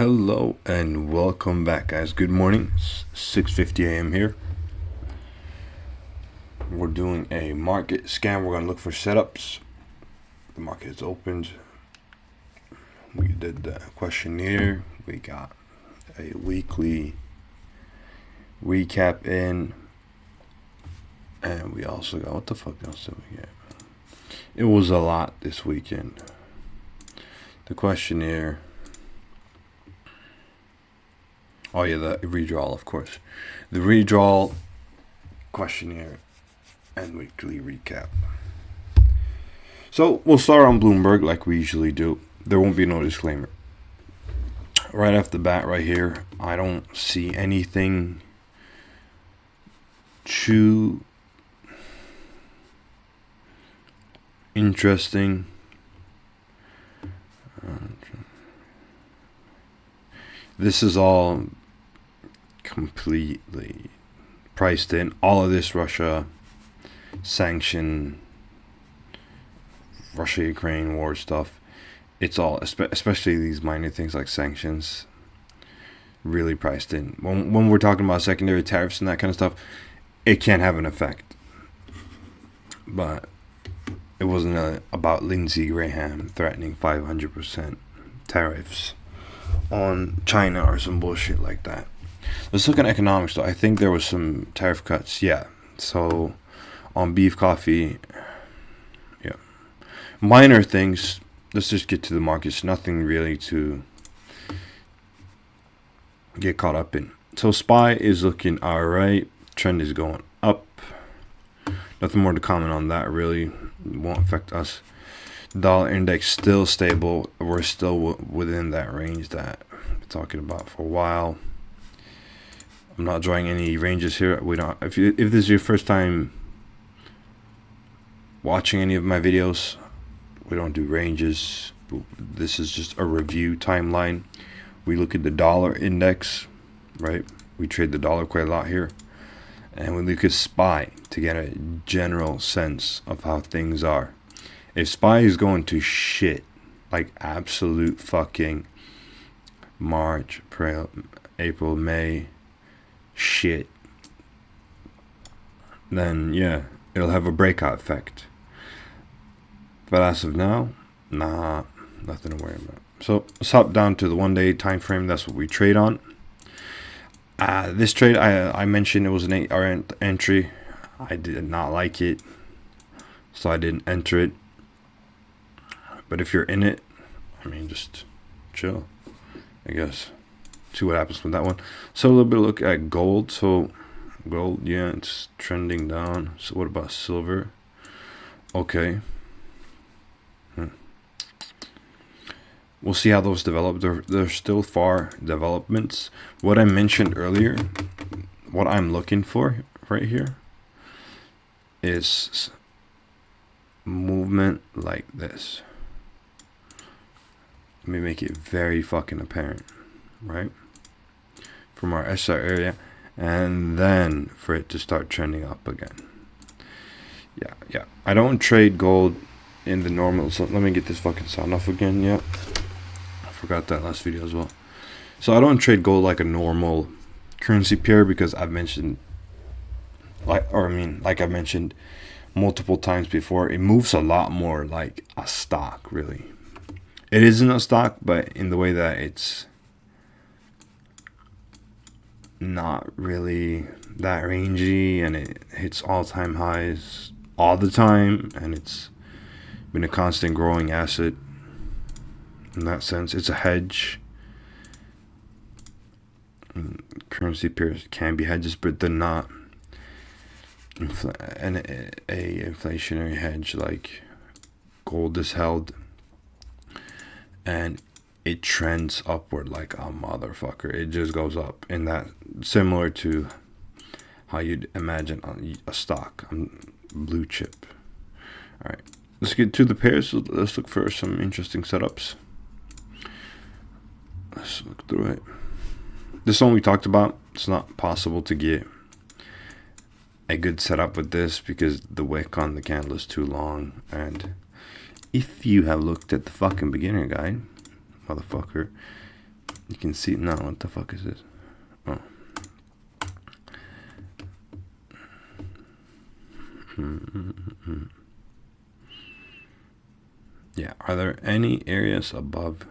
Hello and welcome back, guys. Good morning. It's 6:50 a.m. here. We're doing a market scan. We're going to look for setups. The market is opened. We did the questionnaire. We got a weekly recap in. And we also got, what the fuck else did we get? It was a lot this weekend. The questionnaire. Oh yeah, the redraw, of course. The redraw, questionnaire, and weekly recap. So we'll start on Bloomberg like we usually do. There won't be no disclaimer. Right off the bat, right here, I don't see anything too interesting. This is all completely priced in. All of this Russia Ukraine war stuff, it's all, especially these minor things like sanctions, really priced in. When we're talking about secondary tariffs and that kind of stuff, it can have an effect. But it wasn't about Lindsey Graham threatening 500% tariffs on China or some bullshit like that. Let's look at economics though. I think there was some tariff cuts. Yeah. So on beef, coffee, yeah. Minor things. Let's just get to the markets. Nothing really to get caught up in. So SPY is looking alright. Trend is going up. Nothing more to comment on that really. It won't affect us. Dollar index still stable. We're still within that range that we're talking about for a while. I'm not drawing any ranges here. We don't. If this is your first time watching any of my videos, we don't do ranges. This is just a review timeline. We look at the dollar index, right? We trade the dollar quite a lot here, and we look at SPY to get a general sense of how things are. If SPY is going to shit, like absolute fucking March, April, May shit, then yeah, it'll have a breakout effect. But as of now, nothing to worry about. So let's hop down to the 1 day time frame. That's what we trade on. This trade, I mentioned it was an 8-hour entry. I did not like it, so I didn't enter it. But if you're in it, I mean, just chill, I guess. See what happens with that one. So a little bit of look at gold. So gold, yeah, it's trending down. So what about silver? Okay. We'll see how those develop. They're still far developments. What I mentioned earlier, what I'm looking for right here is movement like this. Let me make it very fucking apparent, right? From our SR area, and then for it to start trending up again. Yeah. I don't trade gold in the normal. So let me get this fucking sound off again. Yeah, I forgot that last video as well. So I don't trade gold like a normal currency pair because I've mentioned, like I've mentioned multiple times before, it moves a lot more like a stock, really. It isn't a stock, but in the way that it's not really that rangy, and it hits all-time highs all the time, and it's been a constant growing asset in that sense. It's a hedge. Currency pairs can be hedges, but they're not a inflationary hedge like gold is held. And it trends upward like a motherfucker. It just goes up, and that similar to how you'd imagine a stock, blue chip. All right, let's get to the pairs. Let's look for some interesting setups. Let's look through it. This one we talked about. It's not possible to get a good setup with this because the wick on the candle is too long, and if you have looked at the fucking beginner guide, motherfucker, You can see now. What the fuck is this? Oh. Yeah. Are there any areas above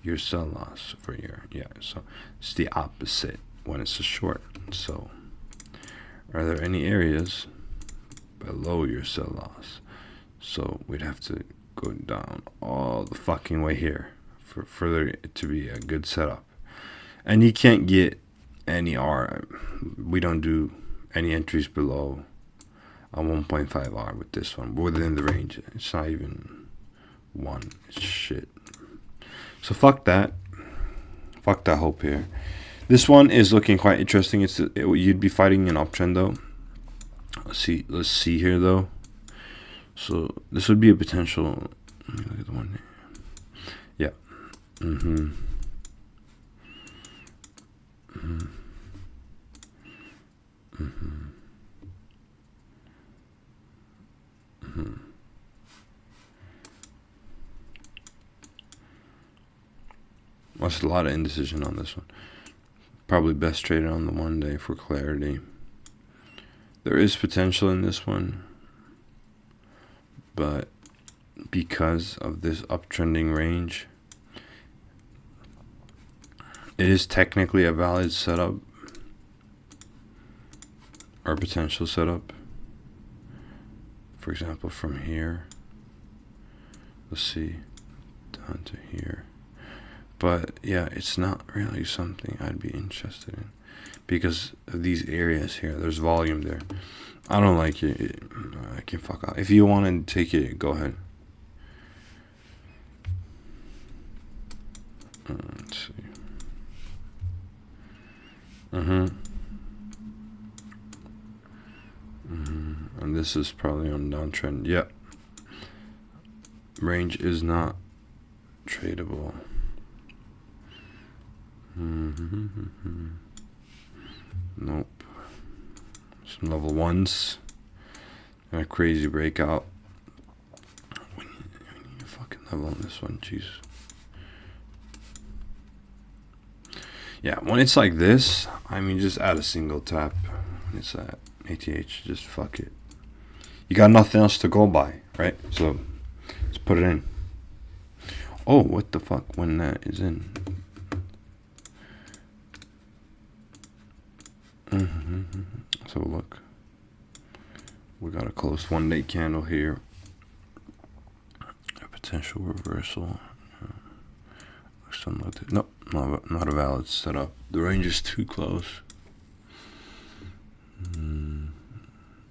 your sell loss for your? Yeah. So it's the opposite when it's a short. So are there any areas below your sell loss? So we'd have to go down all the fucking way here for there to be a good setup. And you can't get any R. We don't do any entries below a 1.5 R with this one. We're within the range. It's not even one. It's shit. So fuck that. Fuck that hope here. This one is looking quite interesting. You'd be fighting an uptrend though. Let's see here though. So this would be a potential. Let me look at the one here. Yeah. That's a lot of indecision on this one. Probably best traded on the 1 day for clarity. There is potential in this one, but because of this uptrending range, it is technically a valid setup or potential setup. For example, from here, let's see, down to here. But yeah, it's not really something I'd be interested in because of these areas here. There's volume there. I don't like it. I can fuck off. If you want to take it, go ahead. Let's see. And this is probably on downtrend. Yep. Range is not tradable. Nope. Some level ones and a crazy breakout. We need a fucking level on this one. Jeez. Yeah, when it's like this, I mean, just add a single tap. When it's at ATH, just fuck it. You got nothing else to go by, right? So let's put it in. Oh, what the fuck when that is in? So look, we got a close 1 day candle here. A potential reversal. Something like that. Nope, not a valid setup. The range is too close.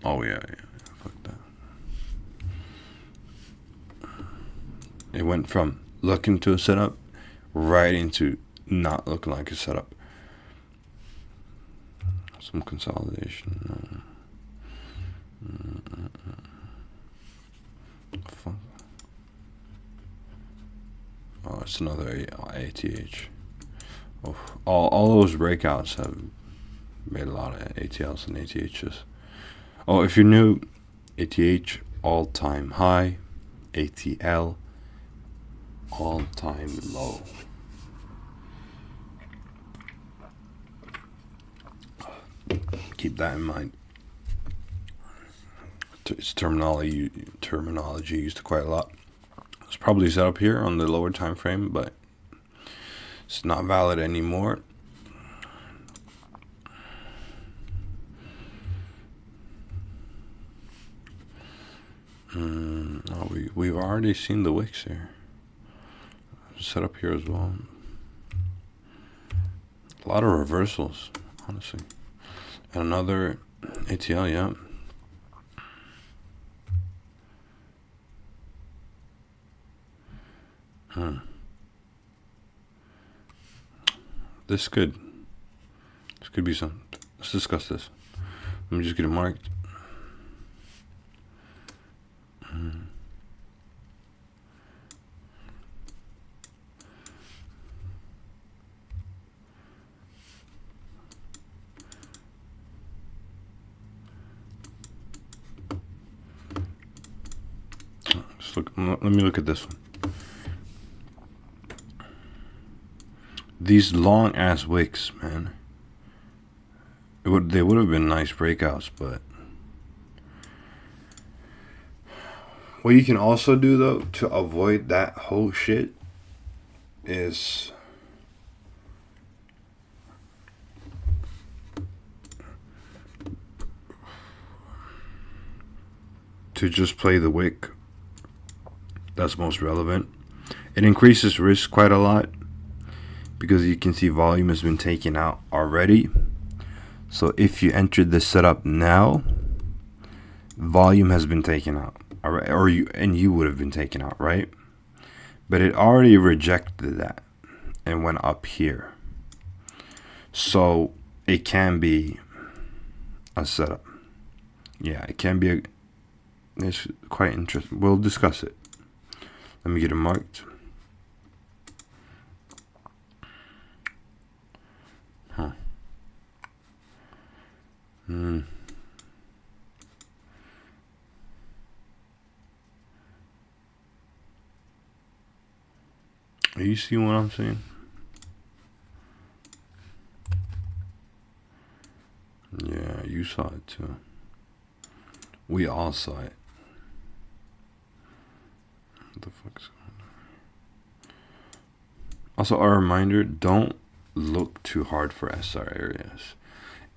Oh yeah, fuck that. It went from looking to a setup right into not looking like a setup. Some consolidation. Fuck. Oh, it's another ATH. Oh, all those breakouts have made a lot of ATLs and ATHs. Oh, if you're new, ATH all-time high, ATL all-time low. Keep that in mind. It's terminology used quite a lot. It's probably set up here on the lower time frame, but it's not valid anymore. We've already seen the wicks here. Set up here as well. A lot of reversals, honestly. And another ATL, yeah. This could be something. Let's discuss this. Let me just get it marked. Let me look at this one. These long ass wicks, man. They would have been nice breakouts, but what you can also do though to avoid that whole shit is to just play the wick that's most relevant. It increases risk quite a lot because you can see volume has been taken out already. So if you entered this setup now, volume has been taken out, or you would have been taken out, right? But it already rejected that and went up here. So it can be a setup. Yeah, it can be it's quite interesting. We'll discuss it. Let me get it marked. Huh. Are you seeing what I'm saying? Yeah, you saw it too. We all saw it. What the fuck's going on? Also, a reminder, don't look too hard for SR areas.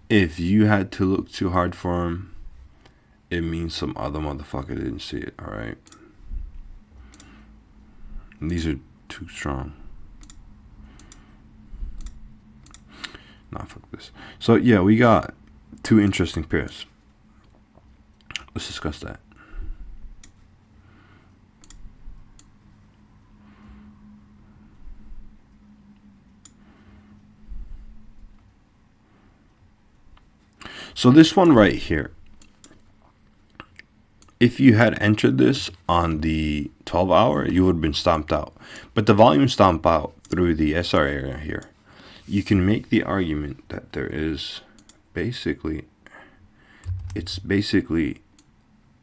If you had to look too hard for them, it means some other motherfucker didn't see it, alright? These are too strong. Nah, fuck this. So, yeah, we got two interesting pairs. Let's discuss that. So this one right here, if you had entered this on the 12 hour, you would have been stomped out. But the volume stomp out through the SR area here. You can make the argument that there is basically, it's basically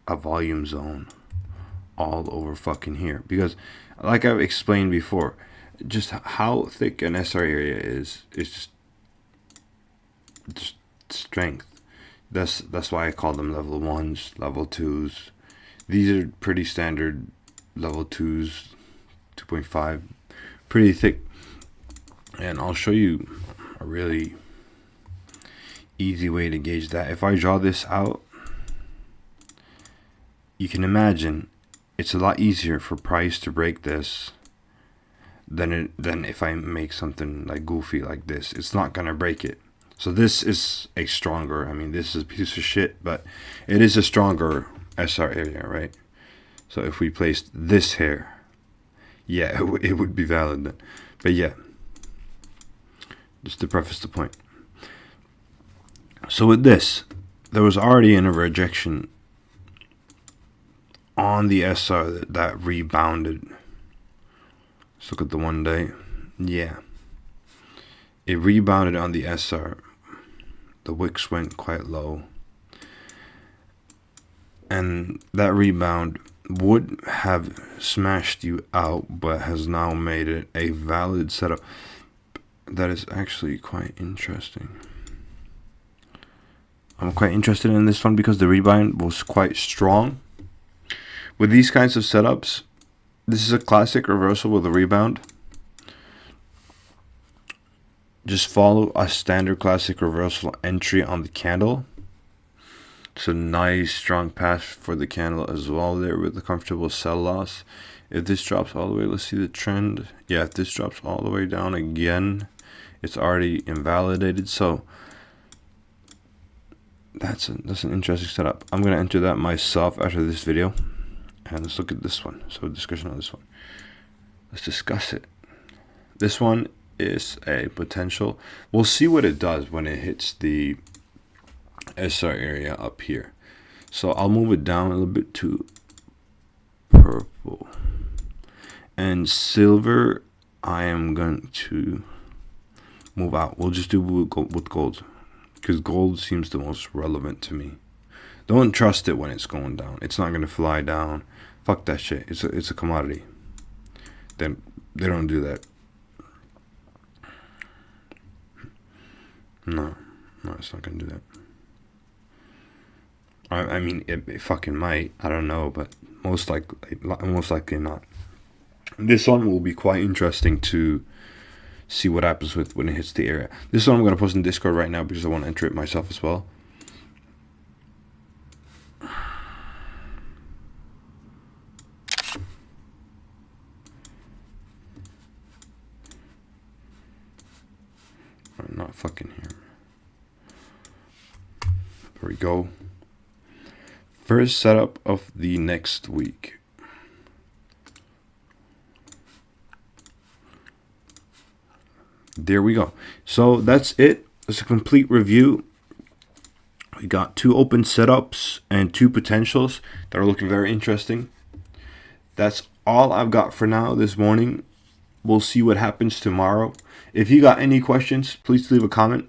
a volume zone all over fucking here. Because like I've explained before, just how thick an SR area is just strength. That's why I call them level 1s, level 2s. These are pretty standard level 2s, 2.5, pretty thick. And I'll show you a really easy way to gauge that. If I draw this out, you can imagine it's a lot easier for price to break this than if I make something like goofy like this. It's not gonna break it. So this is a stronger, I mean, this is a piece of shit, but it is a stronger SR area, right? So if we placed this here, yeah, it would be valid then. But yeah, just to preface the point. So with this, there was already a rejection on the SR that rebounded. Let's look at the 1 day. Yeah. It rebounded on the SR. The wicks went quite low. And that rebound would have smashed you out, but has now made it a valid setup. That is actually quite interesting. I'm quite interested in this one because the rebound was quite strong. With these kinds of setups, this is a classic reversal with a rebound. Just follow a standard classic reversal entry on the candle. It's a nice strong pass for the candle as well there with the comfortable sell loss. If this drops all the way, let's see the trend. Yeah, if this drops all the way down again, it's already invalidated. So that's an interesting setup. I'm going to enter that myself after this video. And let's look at this one. So discussion on this one. Let's discuss it. This one is a potential. We'll see what it does when it hits the SR area up here. So I'll move it down a little bit to purple. And silver, I am going to move out. We'll just do with gold. Because gold seems the most relevant to me. Don't trust it when it's going down. It's not going to fly down. Fuck that shit. It's a commodity. Then they don't do that. No, no, it's not gonna do that. I mean, it fucking might. I don't know, but most likely not. This one will be quite interesting to see what happens with when it hits the area. This one I'm gonna post in Discord right now because I want to enter it myself as well. I'm not fucking here. There we go. First setup of the next week. There we go. So that's it. It's a complete review. We got 2 open setups and 2 potentials that are looking very interesting. That's all I've got for now this morning. We'll see what happens tomorrow. If you got any questions, please leave a comment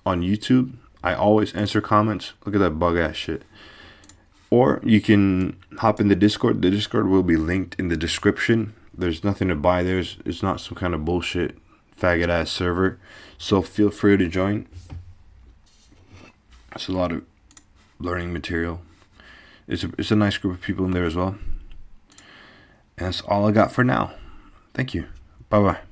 on YouTube. I always answer comments. Look at that bug ass shit. Or you can hop in the Discord. The Discord will be linked in the description. There's nothing to buy there. It's not some kind of bullshit faggot ass server. So feel free to join. It's a lot of learning material. It's a nice group of people in there as well. And that's all I got for now. Thank you. Bye bye.